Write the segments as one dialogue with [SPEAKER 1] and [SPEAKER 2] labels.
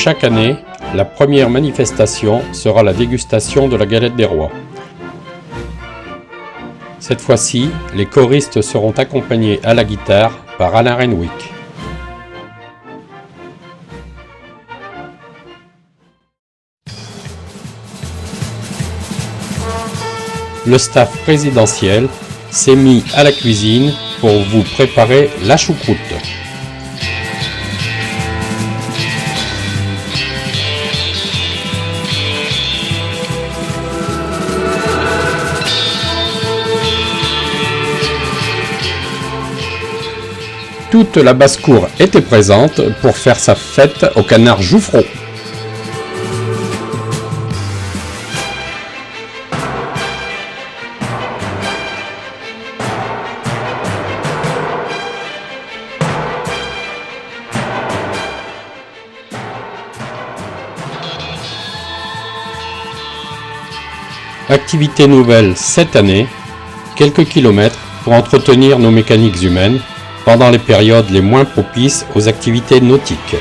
[SPEAKER 1] chaque année, la première manifestation sera la dégustation de la galette des rois. Cette fois-ci, les choristes seront accompagnés à la guitare par Alain Renwick. Le staff présidentiel s'est mis à la cuisine pour vous préparer la choucroute. Toute la basse-cour était présente pour faire sa fête au canard Jouffreau. Activité nouvelle cette année, quelques kilomètres pour entretenir nos mécaniques humaines pendant les périodes les moins propices aux activités nautiques.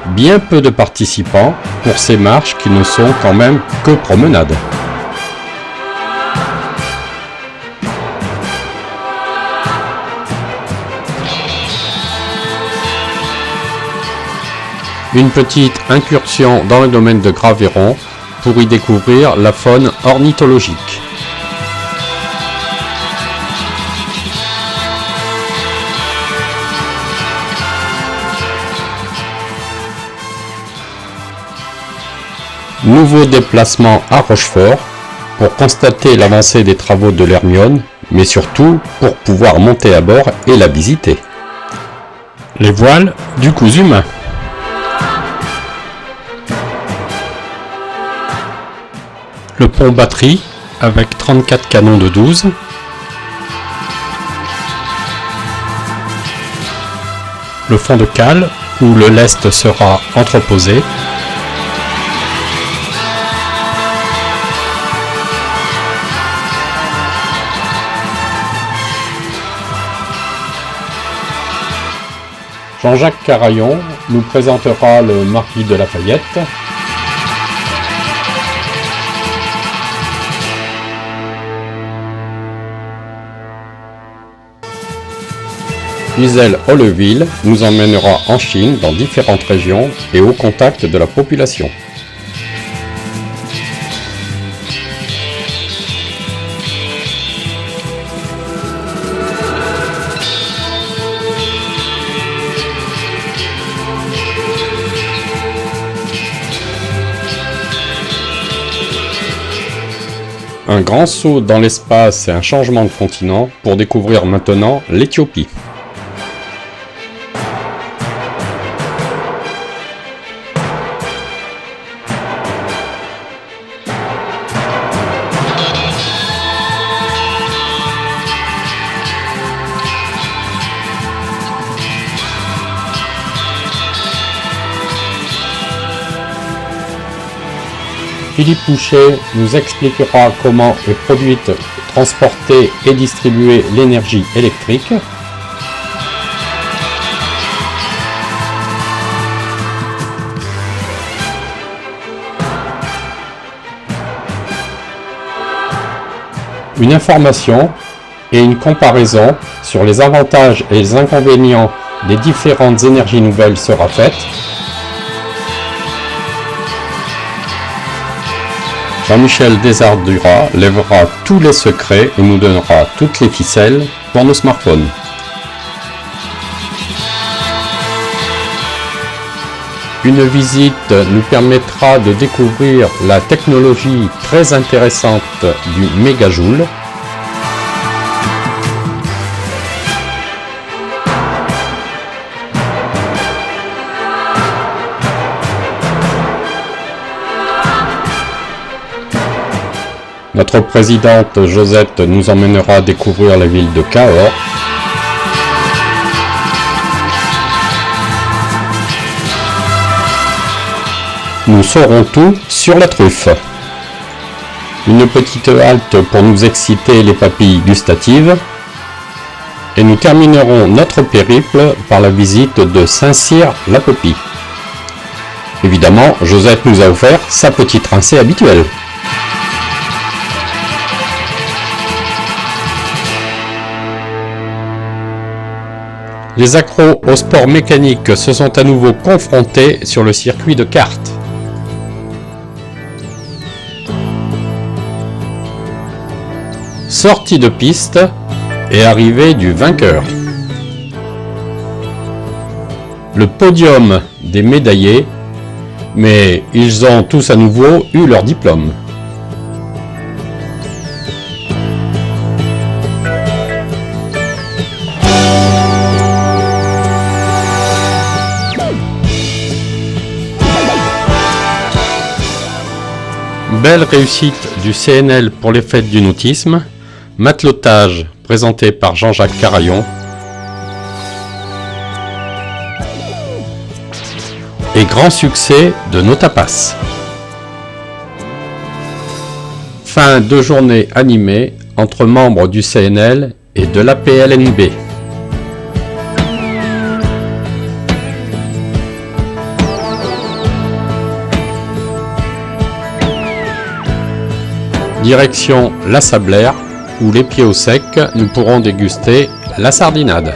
[SPEAKER 1] Bien peu de participants pour ces marches qui ne sont quand même que promenades. Une petite incursion dans le domaine de Graveyron pour y découvrir la faune ornithologique. Nouveau déplacement à Rochefort pour constater l'avancée des travaux de l'Hermione, mais surtout pour pouvoir monter à bord et la visiter. Les voiles du cousu main. Le pont batterie avec 34 canons de 12. Le fond de cale où le lest sera entreposé. Jean-Jacques Carayon nous présentera le marquis de Lafayette. Gisèle Holleville nous emmènera en Chine dans différentes régions et au contact de la population. Un grand saut dans l'espace et un changement de continent pour découvrir maintenant l'Éthiopie. Philippe Pouchet nous expliquera comment est produite, transportée et distribuée l'énergie électrique. Une information et une comparaison sur les avantages et les inconvénients des différentes énergies nouvelles sera faite. Jean-Michel Desardura lèvera tous les secrets et nous donnera toutes les ficelles pour nos smartphones. Une visite nous permettra de découvrir la technologie très intéressante du mégajoule. Notre présidente Josette nous emmènera découvrir la ville de Cahors. nous saurons tout sur la truffe. Une petite halte pour nous exciter les papilles gustatives. Et nous terminerons notre périple par la visite de Saint-Cyr-la-Popie. Évidemment, Josette nous a offert sa petite rincée habituelle. Les accros au sport mécanique se sont à nouveau confrontés sur le circuit de kart. Sortie de piste et arrivée du vainqueur. Le podium des médaillés, mais ils ont tous à nouveau eu leur diplôme. Belle réussite du CNL pour les fêtes du nautisme, matelotage présenté par Jean-Jacques Carayon et grand succès de nos tapas. Fin de journée animée entre membres du CNL et de la PLNB. Direction la Sablère, où les pieds au sec, nous pourrons déguster la sardinade.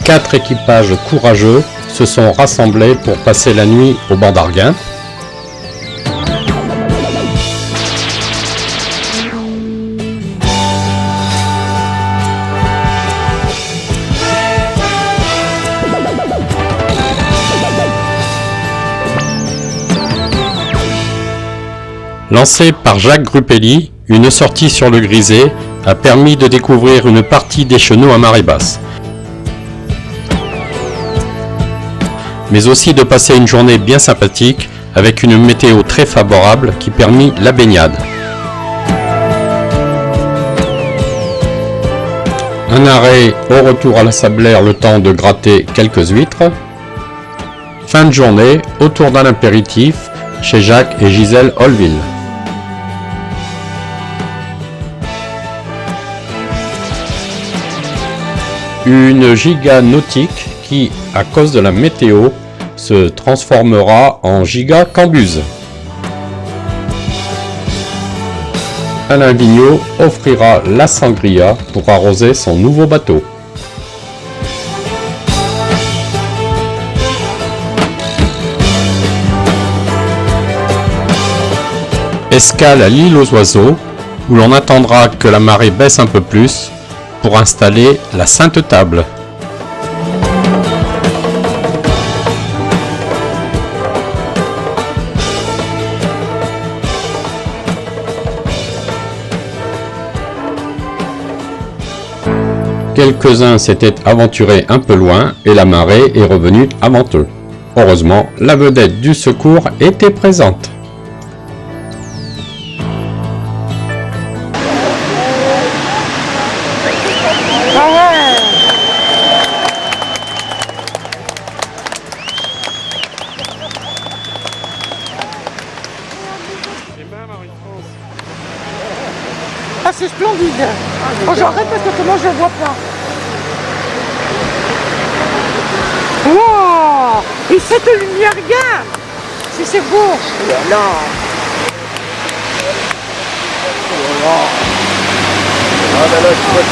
[SPEAKER 1] Quatre équipages courageux se sont rassemblés pour passer la nuit au banc d'Arguin. Lancée par Jacques Gruppelli, une sortie sur le Grisé a permis de découvrir une partie des chenaux à marée basse, mais aussi de passer une journée bien sympathique avec une météo très favorable qui permit la baignade. Un arrêt au retour à la Sablère, le temps de gratter quelques huîtres. Fin de journée, autour d'un apéritif chez Jacques et Gisèle Holville. Une giga nautique qui, à cause de la météo, se transformera en giga cambuse. Alain Vigneault offrira la sangria pour arroser son nouveau bateau. Escale à l'île aux oiseaux, où l'on attendra que la marée baisse un peu plus pour installer la Sainte Table. Quelques-uns s'étaient aventurés un peu loin et la marée est revenue avant eux. Heureusement, la vedette du secours était présente.
[SPEAKER 2] Ah, c'est splendide. Oh, j'arrête parce que moi je ne vois pas. Wow. Et cette lumière, regarde. Si c'est beau. Oh là là. Oh là. Ah là là, tu vois,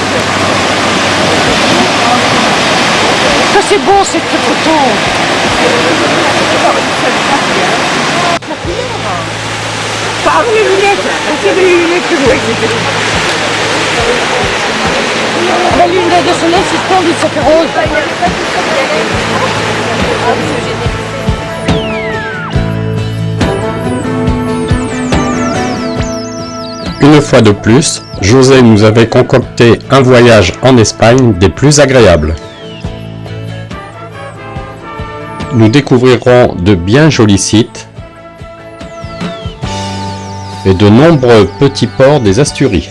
[SPEAKER 2] ça c'est beau cette photo. Pas les lunettes. C'est les lunettes que je veux. La lumière de soleil, c'est splendide, ça fait rose.
[SPEAKER 1] Une fois de plus, José nous avait concocté un voyage en Espagne des plus agréables. Nous découvrirons de bien jolis sites et de nombreux petits ports des Asturies.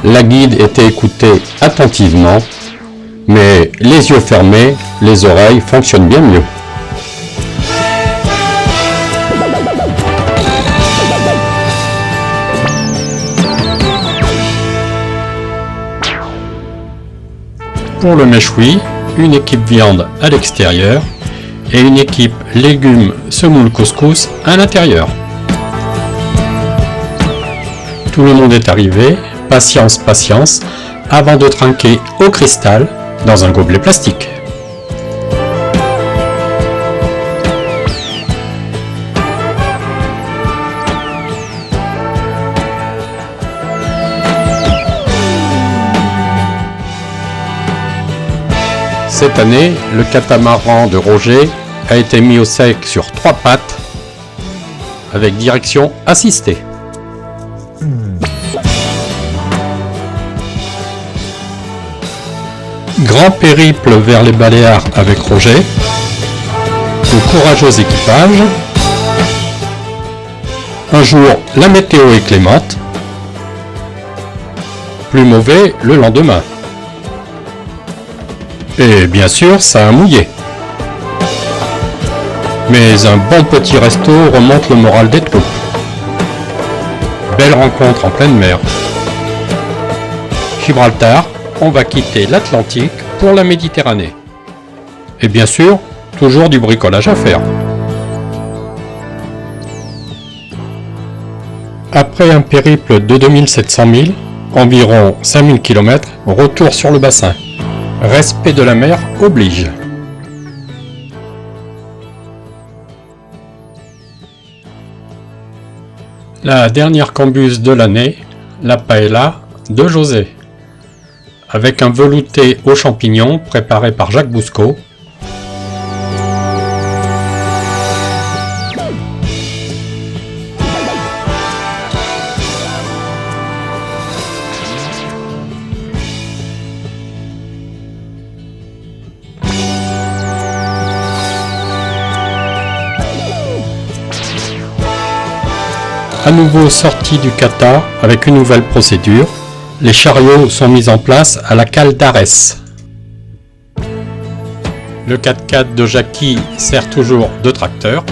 [SPEAKER 1] La guide était écoutée attentivement, mais les yeux fermés, les oreilles fonctionnent bien mieux. Pour le méchoui, une équipe viande à l'extérieur et une équipe légumes, semoule, couscous à l'intérieur. Tout le monde est arrivé, patience, patience, avant de trinquer au cristal dans un gobelet plastique. Cette année, le catamaran de Roger a été mis au sec sur 3 pattes avec direction assistée. Grand périple vers les Baléares avec Roger, au courageux équipage. Un jour, la météo est clémente, plus mauvais le lendemain. Et bien sûr, ça a mouillé. Mais un bon petit resto remonte le moral des troupes. Belle rencontre en pleine mer. Gibraltar, on va quitter l'Atlantique pour la Méditerranée. Et bien sûr, toujours du bricolage à faire. Après un périple de 2700 milles, environ 5000 km, retour sur le bassin. Respect de la mer oblige. La dernière cambuse de l'année, la paella de José. Avec un velouté aux champignons préparé par Jacques Bousco. À nouveau sorti du kata avec une nouvelle procédure, les chariots sont mis en place à la cale d'Arès. Le 4x4 de Jackie sert toujours de tracteur.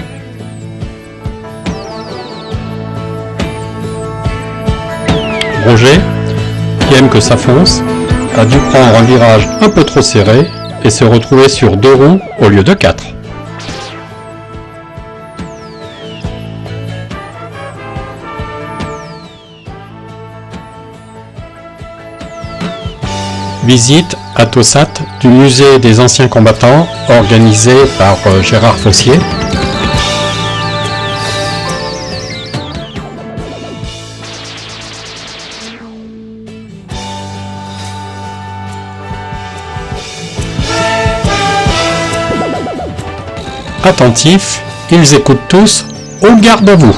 [SPEAKER 1] Roger, qui aime que ça fonce, a dû prendre un virage un peu trop serré et se retrouver sur 2 roues au lieu de 4. Visite à Tossat du musée des anciens combattants organisé par Gérard Fossier. Attentifs, ils écoutent tous au garde à vous.